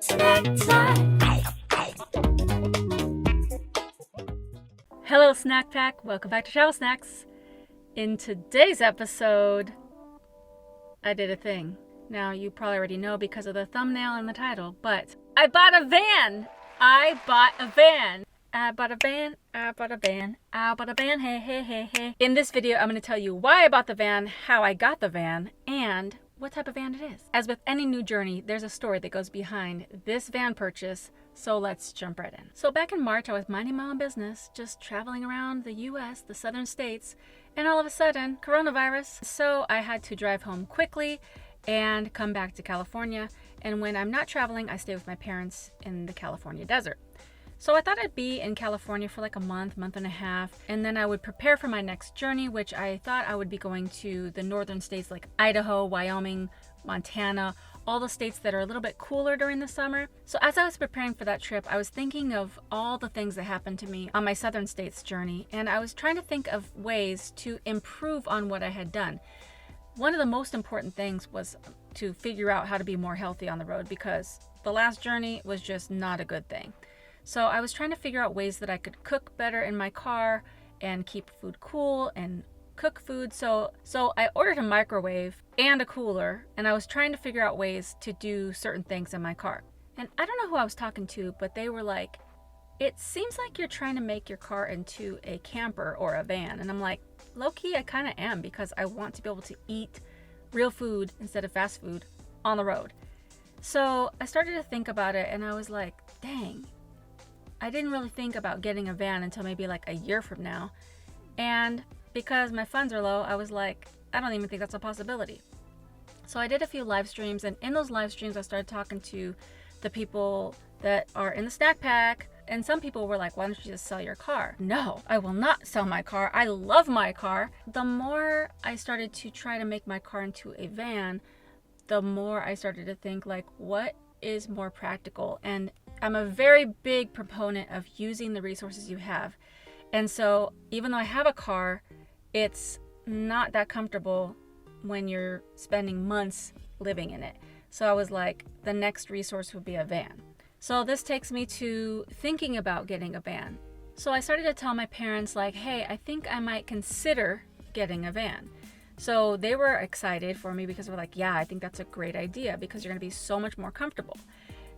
Snack time. Hello Snack Pack, welcome back to Travel Snacks. In today's episode, I did a thing. Now you probably already know because of the thumbnail and the title, but I bought a van! I bought a van, hey. In this video, I'm going to tell you why I bought the van, how I got the van, and what type of van it is. As with any new journey, there's a story that goes behind this van purchase, so let's jump right in. So back in March, I was minding my own business, just traveling around the US, the southern states, and all of a sudden, coronavirus. So I had to drive home quickly and come back to California. And when I'm not traveling, I stay with my parents in the California desert. So I thought I'd be in California for like a month and a half, and then I would prepare for my next journey, which I thought I would be going to the northern states like Idaho, Wyoming, Montana, all the states that are a little bit cooler during the summer. So as I was preparing for that trip, I was thinking of all the things that happened to me on my southern states journey, and I was trying to think of ways to improve on what I had done. One of the most important things was to figure out how to be more healthy on the road, because the last journey was just not a good thing. So I was trying to figure out ways that I could cook better in my car and keep food cool and cook food. So I ordered a microwave and a cooler, and I was trying to figure out ways to do certain things in my car. And I don't know who I was talking to, but they were like, it seems like you're trying to make your car into a camper or a van. And I'm like, low-key, I kind of am, because I want to be able to eat real food instead of fast food on the road. So I started to think about it, and I was like, dang, I didn't really think about getting a van until maybe like a year from now. And because my funds are low, I was like, I don't even think that's a possibility. So I did a few live streams, and in those live streams, I started talking to the people that are in the snack pack. And some people were like, why don't you just sell your car? No, I will not sell my car. I love my car. The more I started to try to make my car into a van, the more I started to think like, what is more practical? And I'm a very big proponent of using the resources you have. And so even though I have a car, it's not that comfortable when you're spending months living in it. So I was like, the next resource would be a van. So this takes me to thinking about getting a van. So I started to tell my parents like, hey, I think I might consider getting a van. So they were excited for me, because we're like, yeah, I think that's a great idea, because you're going to be so much more comfortable.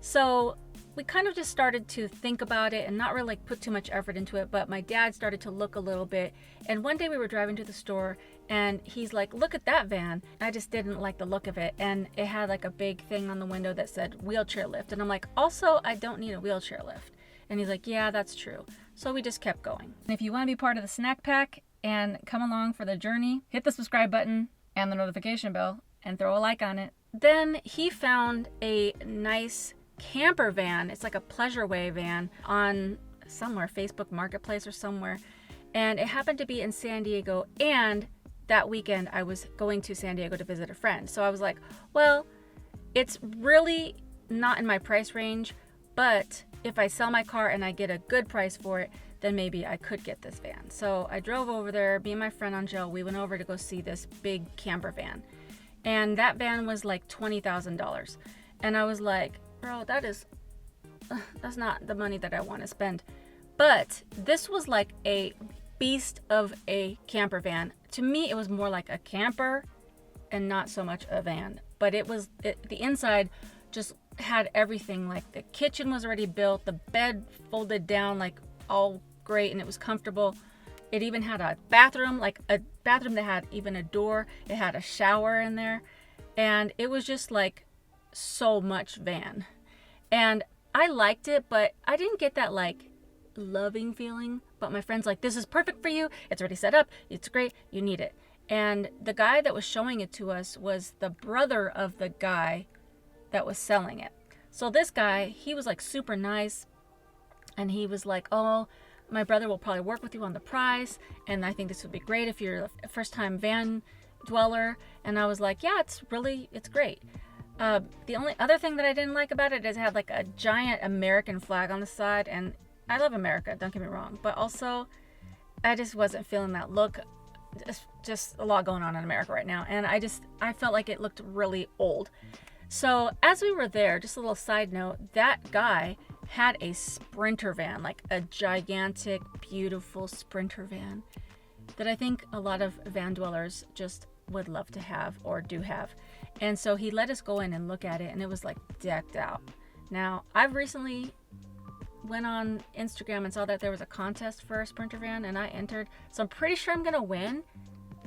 So we kind of just started to think about it and not really like put too much effort into it, but my dad started to look a little bit. And one day we were driving to the store, and he's like, look at that van. I just didn't like the look of it. And it had like a big thing on the window that said wheelchair lift. And I'm like, also, I don't need a wheelchair lift. And he's like, yeah, that's true. So we just kept going. And if you want to be part of the snack pack and come along for the journey, hit the subscribe button and the notification bell and throw a like on it. Then he found a nice camper van. It's like a pleasure way van on somewhere, Facebook Marketplace or somewhere. And it happened to be in San Diego. And that weekend I was going to San Diego to visit a friend. So I was like, well, it's really not in my price range, but if I sell my car and I get a good price for it, then maybe I could get this van. So I drove over there, me and my friend Angel, we went over to go see this big camper van. And that van was like $20,000. And I was like, bro, that's not the money that I want to spend. But this was like a beast of a camper van. To me, it was more like a camper and not so much a van. But the inside just had everything. Like the kitchen was already built, the bed folded down like all great, and it was comfortable. It even had a bathroom, like a bathroom that had even a door. It had a shower in there. And it was just like so much van. And I liked it, but I didn't get that like loving feeling. But my friend's like, this is perfect for you. It's already set up. It's great. You need it. And the guy that was showing it to us was the brother of the guy that was selling it. So this guy, he was like super nice. And he was like, oh, my brother will probably work with you on the price. And I think this would be great if you're a first time van dweller. And I was like, yeah, it's great. The only other thing that I didn't like about it is it had like a giant American flag on the side. And I love America, don't get me wrong. But also, I just wasn't feeling that look. Just a lot going on in America right now. And I felt like it looked really old. So as we were there, just a little side note, that guy had a Sprinter van, like a gigantic, beautiful Sprinter van that I think a lot of van dwellers just would love to have or do have. And so he let us go in and look at it, and it was like decked out. Now, I've recently went on Instagram and saw that there was a contest for a Sprinter van, and I entered, so I'm pretty sure I'm gonna win,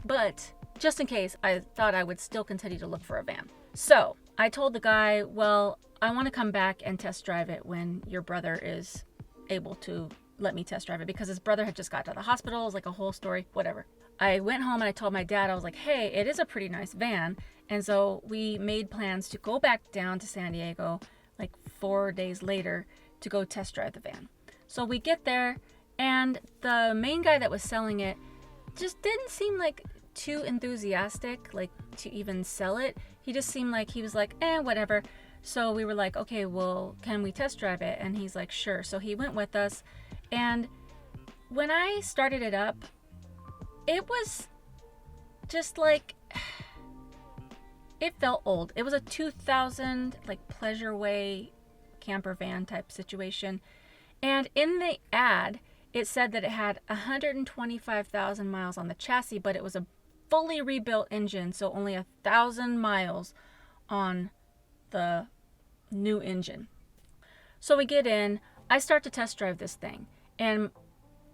but just in case, I thought I would still continue to look for a van. So I told the guy, well, I want to come back and test drive it when your brother is able to let me test drive it, because his brother had just got to the hospital. It was like a whole story, whatever. I went home and I told my dad, I was like, hey, it is a pretty nice van. And so we made plans to go back down to San Diego like 4 days later to go test drive the van. So we get there, and the main guy that was selling it just didn't seem like too enthusiastic, like to even sell it. He just seemed like he was like, whatever. So we were like, okay, well, can we test drive it? And he's like, sure. So he went with us. And when I started it up, it was just like, it felt old. It was a 2000 like Pleasure Way camper van type situation. And in the ad, it said that it had 125,000 miles on the chassis, but it was a fully rebuilt engine, so only 1,000 miles on the new engine. So we get in, I start to test drive this thing. And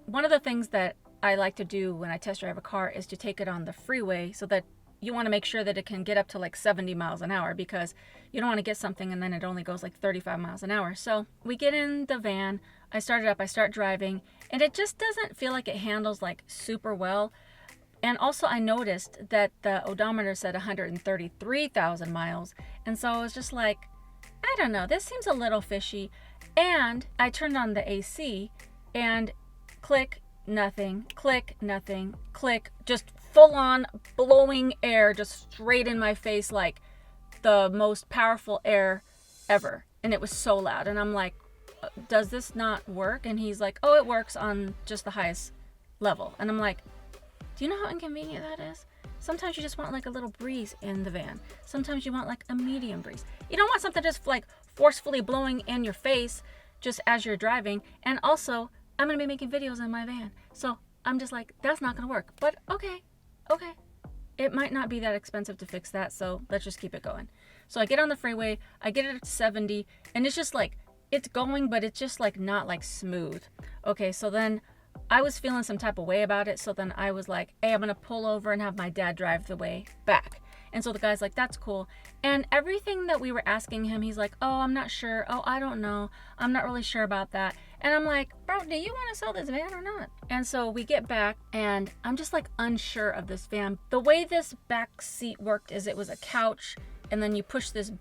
one of the things that I like to do when I test drive a car is to take it on the freeway, so that you want to make sure that it can get up to like 70 miles an hour, because you don't want to get something and then it only goes like 35 miles an hour. So we get in the van, I start it up, I start driving, and it just doesn't feel like it handles like super well. And also I noticed that the odometer said 133,000 miles. And so I was just like, I don't know, this seems a little fishy. And I turned on the AC and click, nothing, click, nothing, click, just full on blowing air just straight in my face, like the most powerful air ever. And it was so loud. And I'm like, does this not work? And he's like, oh, it works on just the highest level. And I'm like, do you know how inconvenient that is? Sometimes you just want like a little breeze in the van. Sometimes you want like a medium breeze. You don't want something just like forcefully blowing in your face just as you're driving. And also, I'm going to be making videos in my van. So I'm just like, that's not going to work. But okay. It might not be that expensive to fix that, so let's just keep it going. So I get on the freeway, I get it to 70, and it's just like, it's going, but it's just like not like smooth. Okay, so then I was feeling some type of way about it, so then I was like, hey, I'm gonna pull over and have my dad drive the way back. And so the guy's like, that's cool. And everything that we were asking him, he's like, oh, I'm not sure. Oh, I don't know. I'm not really sure about that. And I'm like, bro, do you want to sell this van or not? And so we get back, and I'm just like unsure of this van. The way this back seat worked is it was a couch, and then you push this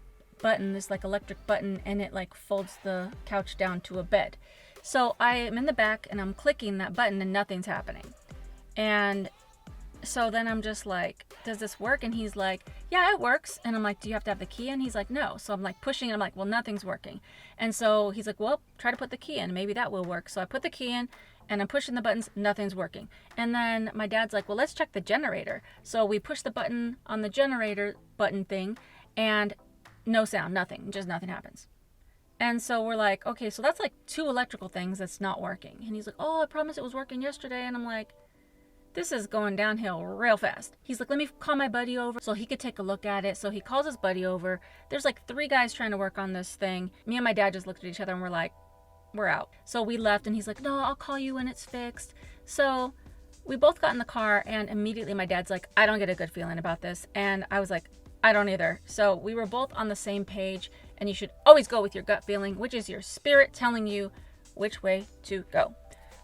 button, this like electric button, and it like folds the couch down to a bed. So I am in the back and I'm clicking that button and nothing's happening. And so then I'm just like, does this work? And he's like, yeah, it works. And I'm like, do you have to have the key in? He's like, no. So I'm like pushing, and I'm like, well, nothing's working. And so he's like, well, try to put the key in. Maybe that will work. So I put the key in and I'm pushing the buttons. Nothing's working. And then my dad's like, well, let's check the generator. So we push the button on the generator button thing, and no sound, nothing, just nothing happens. And so we're like, okay, so that's like 2 electrical things that's not working. And he's like, oh, I promised it was working yesterday. And I'm like, this is going downhill real fast. He's like, let me call my buddy over so he could take a look at it. So he calls his buddy over. There's like 3 guys trying to work on this thing. Me and my dad just looked at each other and we're like, we're out. So we left, and he's like, no, I'll call you when it's fixed. So we both got in the car, and immediately my dad's like, I don't get a good feeling about this. And I was like, I don't either. So we were both on the same page, and you should always go with your gut feeling, which is your spirit telling you which way to go.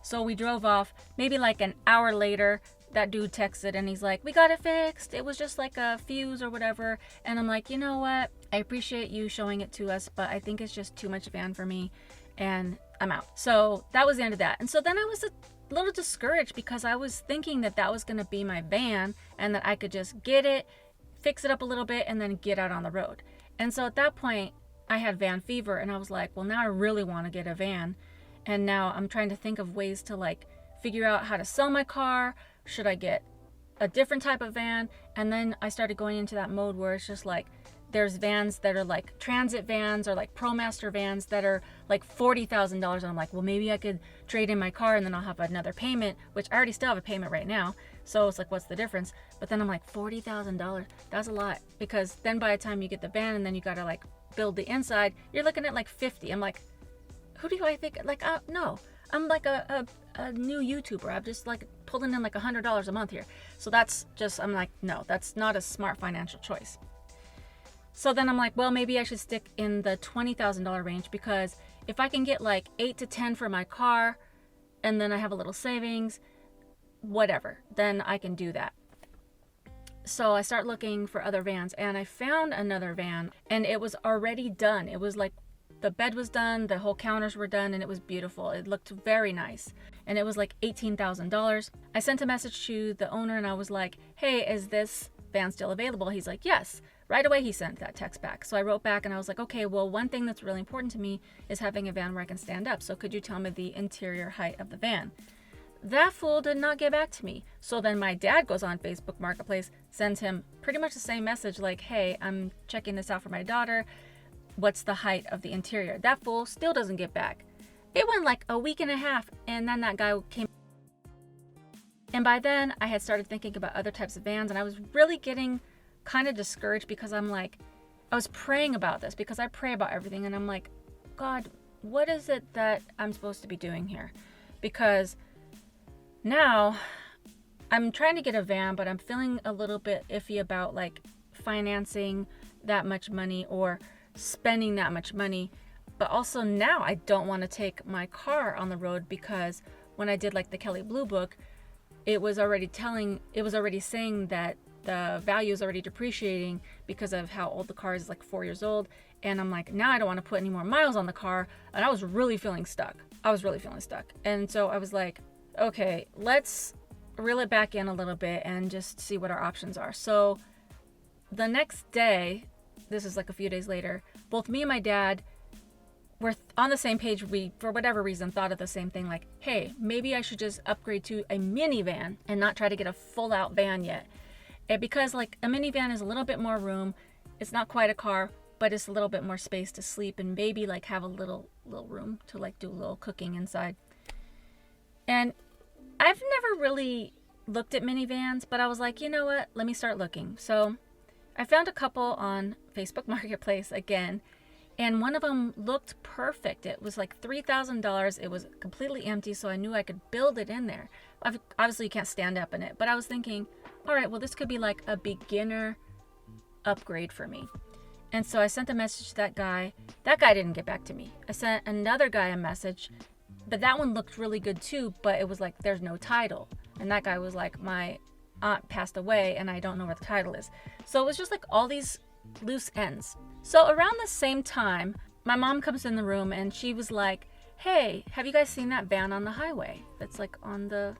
So we drove off. Maybe like an hour later, that dude texted, and he's like, we got it fixed. It was just like a fuse or whatever. And I'm like, you know what? I appreciate you showing it to us, but I think it's just too much van for me, and I'm out. So that was the end of that. And so then I was a little discouraged, because I was thinking that that was going to be my van and that I could just get it, fix it up a little bit, and then get out on the road. And so at that point, I had van fever, and I was like, well, now I really want to get a van. And now I'm trying to think of ways to like figure out how to sell my car. Should I get a different type of van? And then I started going into that mode where it's just like, there's vans that are like transit vans or like ProMaster vans that are like $40,000. And I'm like, well, maybe I could trade in my car and then I'll have another payment, which I already still have a payment right now. So it's like, what's the difference? But then I'm like, $40,000, that's a lot. Because then by the time you get the van and then you got to like build the inside, you're looking at like 50. I'm like, who do I think? Like, no, I'm like a new YouTuber. I'm just like pulling in like $100 a month here. So that's just, I'm like, no, that's not a smart financial choice. So then I'm like, well, maybe I should stick in the $20,000 range, because if I can get like 8 to 10 for my car and then I have a little savings, whatever, then I can do that. So I start looking for other vans, and I found another van, and it was already done. It was like the bed was done, the whole counters were done, and it was beautiful. It looked very nice, and it was like $18,000. I sent a message to the owner and I was like, hey, is this van still available? He's like, yes. Right away he sent that text back. So I wrote back and I was like, okay, well, one thing that's really important to me is having a van where I can stand up. So could you tell me the interior height of the van? That fool did not get back to me. So then my dad goes on Facebook Marketplace, sends him pretty much the same message like, hey, I'm checking this out for my daughter. What's the height of the interior? That fool still doesn't get back. It went like a week and a half, and then that guy came. And by then I had started thinking about other types of vans, and I was really getting kind of discouraged, because I'm like, I was praying about this, because I pray about everything, and I'm like, God, what is it that I'm supposed to be doing here? Because now I'm trying to get a van, but I'm feeling a little bit iffy about like financing that much money or spending that much money. But also now I don't want to take my car on the road, because when I did like the Kelley Blue Book, it was already saying that the value is already depreciating because of how old the car is, like 4 years old. And I'm like, now I don't want to put any more miles on the car. And I was really feeling stuck. And so I was like, okay, let's reel it back in a little bit and just see what our options are. So the next day, this is like a few days later, both me and my dad were on the same page. We, for whatever reason, thought of the same thing, like, hey, maybe I should just upgrade to a minivan and not try to get a full out van yet. And because like a minivan is a little bit more room, it's not quite a car, but it's a little bit more space to sleep and maybe like have a little room to like do a little cooking inside. And I've never really looked at minivans, but I was like, you know what? Let me start looking. So I found a couple on Facebook Marketplace again, and one of them looked perfect. It was like $3,000. It was completely empty, so I knew I could build it in there. Obviously, you can't stand up in it, but I was thinking, all right, well, this could be like a beginner upgrade for me. And so I sent a message to that guy. That guy didn't get back to me. I sent another guy a message, but that one looked really good too, but it was like, there's no title. And that guy was like, my aunt passed away and I don't know where the title is. So it was just like all these loose ends. So around the same time, my mom comes in the room and she was like, hey, have you guys seen that van on the highway that's like on the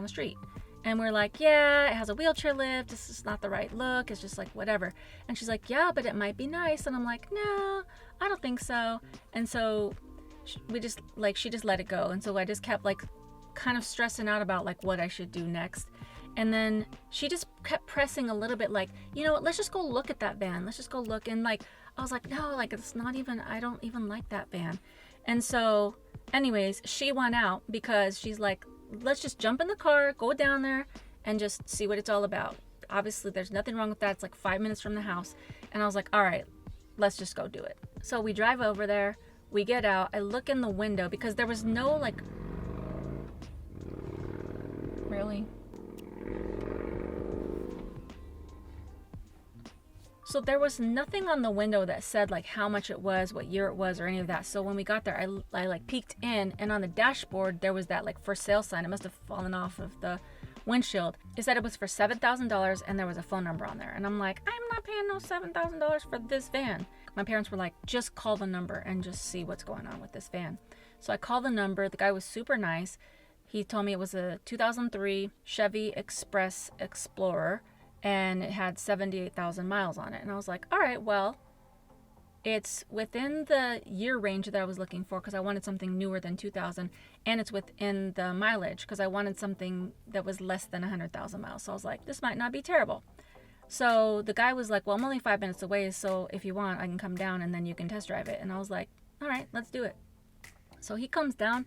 street? And we're like, yeah, it has a wheelchair lift. This is not the right look. It's just like whatever. And she's like, yeah, but it might be nice. And I'm like, no, I don't think so. And so she just let it go. And so I just kept like kind of stressing out about like what I should do next. And then she just kept pressing a little bit like, you know what, let's just go look at that van. Let's just go look. And like, I was like, no, like it's not even, I don't even like that van. And so anyways, she went out because she's like, let's just jump in the car, go down there and just see what it's all about. Obviously there's nothing wrong with that. It's like 5 minutes from the house. And I was like, all right, let's just go do it. So we drive over there, we get out, I look in the window because there was no like, really? So there was nothing on the window that said like how much it was, what year it was, or any of that. So when we got there, I like peeked in, and on the dashboard there was that like for sale sign. It must have fallen off of the windshield. It said it was for $7,000 and there was a phone number on there. And I'm like, I'm not paying no $7,000 for this van. My parents were like, just call the number and just see what's going on with this van. So I called the number. The guy was super nice. He told me it was a 2003 Chevy Express Explorer, and it had 78,000 miles on it. And I was like, all right, well, it's within the year range that I was looking for because I wanted something newer than 2000, and it's within the mileage because I wanted something that was less than 100,000 miles. So I was like, this might not be terrible. So the guy was like, well, I'm only 5 minutes away, so if you want, I can come down and then you can test drive it. And I was like, all right, let's do it. So he comes down,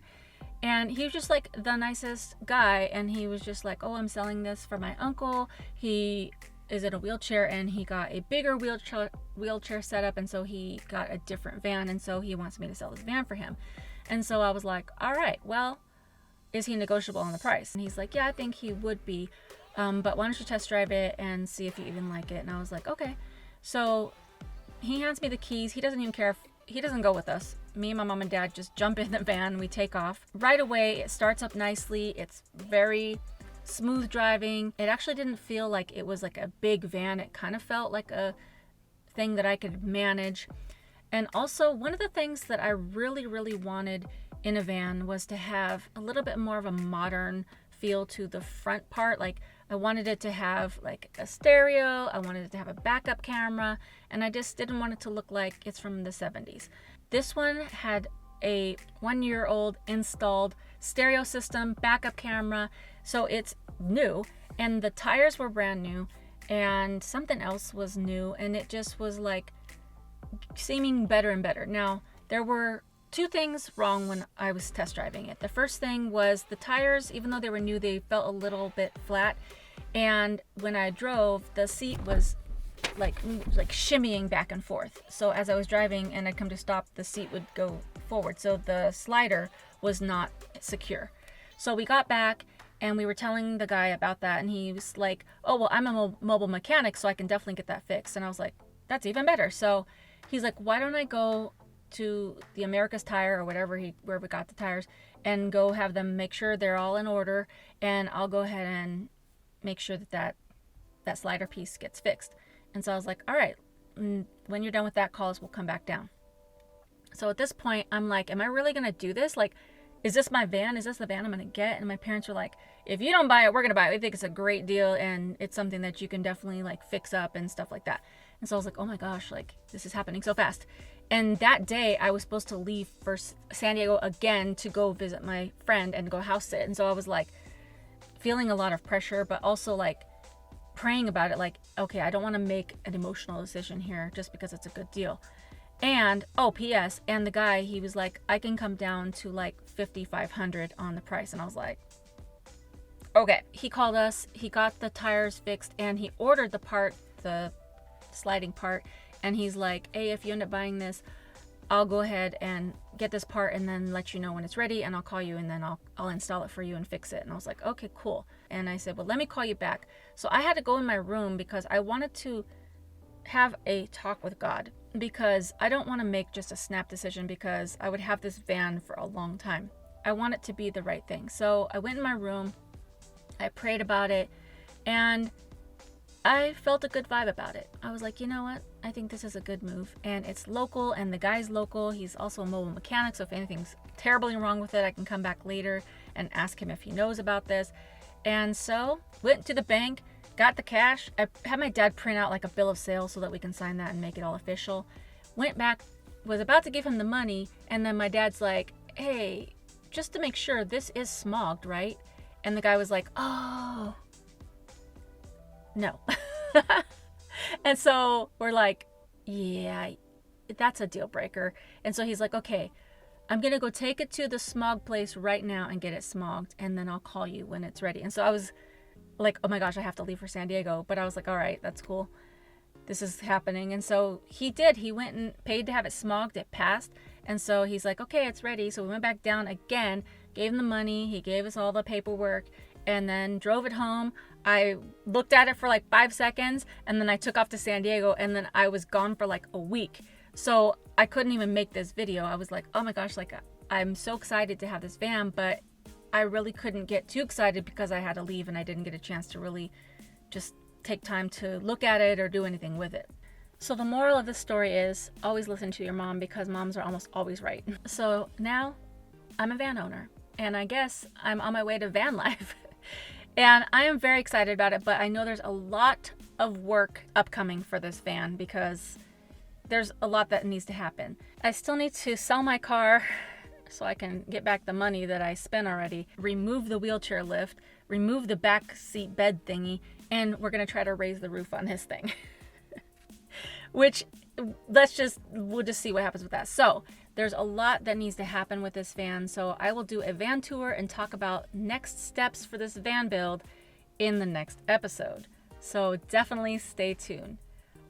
and he was just like the nicest guy, and he was just like, oh, I'm selling this for my uncle. He is in a wheelchair, and he got a bigger wheelchair setup, and so he got a different van, and so he wants me to sell this van for him. And so I was like, all right, well, is he negotiable on the price? And he's like, yeah, I think he would be. But why don't you test drive it and see if you even like it? And I was like, okay. So he hands me the keys. He doesn't even care if he doesn't go with us. Me and my mom and dad just jump in the van. We take off. Right away, it starts up nicely. It's very smooth driving. It actually didn't feel like it was like a big van. It kind of felt like a thing that I could manage. And also, one of the things that I really, really wanted in a van was to have a little bit more of a modern feel to the front part. Like, I wanted it to have like a stereo, I wanted it to have a backup camera, and I just didn't want it to look like it's from the 70s. This one had a 1-year-old installed stereo system, backup camera, so it's new, and the tires were brand new, and something else was new, and it just was like seeming better and better. Now, there were 2 things wrong when I was test driving it. The first thing was the tires, even though they were new, they felt a little bit flat. And when I drove, the seat was like shimmying back and forth. So as I was driving and I'd come to stop, the seat would go forward. So the slider was not secure. So we got back and we were telling the guy about that. And he was like, oh, well, I'm a mobile mechanic, so I can definitely get that fixed. And I was like, that's even better. So he's like, why don't I go to the America's Tire or wherever we got the tires and go have them make sure they're all in order, and I'll go ahead and make sure that slider piece gets fixed. And so I was like, all right, when you're done with that, call us, we'll come back down. So at this point, I'm like, am I really gonna do this? Like, is this my van? Is this the van I'm gonna get? And my parents were like, if you don't buy it, we're gonna buy it. We think it's a great deal, and it's something that you can definitely like fix up and stuff like that. And so I was like, oh my gosh, like this is happening so fast. And that day I was supposed to leave for San Diego again to go visit my friend and go house sit. And so I was like feeling a lot of pressure, but also like praying about it. Like, okay, I don't want to make an emotional decision here just because it's a good deal. And, oh, P.S. And the guy, he was like, I can come down to like $5,500 on the price. And I was like, okay. He called us, he got the tires fixed, and he ordered the part, the sliding part. And he's like, hey, if you end up buying this, I'll go ahead and get this part and then let you know when it's ready, and I'll call you, and then I'll install it for you and fix it. And I was like, okay, cool. And I said, well, let me call you back. So I had to go in my room because I wanted to have a talk with God, because I don't want to make just a snap decision, because I would have this van for a long time. I want it to be the right thing. So I went in my room, I prayed about it, and I felt a good vibe about it. I was like, you know what? I think this is a good move, and it's local, and the guy's local. He's also a mobile mechanic, so if anything's terribly wrong with it, I can come back later and ask him if he knows about this. And so went to the bank, got the cash. I had my dad print out like a bill of sale so that we can sign that and make it all official. Went back, was about to give him the money, and then my dad's like, hey, just to make sure, this is smogged, right? And the guy was like, oh, no. And so we're like, yeah, that's a deal breaker. And so he's like, okay, I'm going to go take it to the smog place right now and get it smogged, and then I'll call you when it's ready. And so I was like, oh my gosh, I have to leave for San Diego. But I was like, all right, that's cool. This is happening. And so he did. He went and paid to have it smogged. It passed. And so he's like, okay, it's ready. So we went back down again, gave him the money. He gave us all the paperwork, and then drove it home. I looked at it for like 5 seconds, and then I took off to San Diego, and then I was gone for like a week. So I couldn't even make this video. I was like, oh my gosh, like I'm so excited to have this van, but I really couldn't get too excited because I had to leave and I didn't get a chance to really just take time to look at it or do anything with it. So the moral of the story is always listen to your mom, because moms are almost always right. So now I'm a van owner, and I guess I'm on my way to van life. And I am very excited about it, but I know there's a lot of work upcoming for this van because there's a lot that needs to happen. I still need to sell my car, so I can get back the money that I spent already, remove the wheelchair lift, remove the back seat bed thingy, and we're going to try to raise the roof on this thing. Which, we'll just see what happens with that. So there's a lot that needs to happen with this van. So I will do a van tour and talk about next steps for this van build in the next episode. So definitely stay tuned.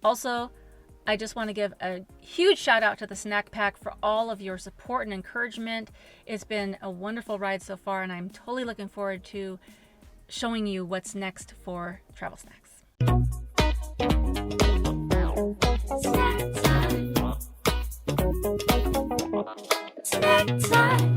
Also, I just want to give a huge shout out to the Snack Pack for all of your support and encouragement. It's been a wonderful ride so far, and I'm totally looking forward to showing you what's next for Travel Snacks. Snack time. Snack time.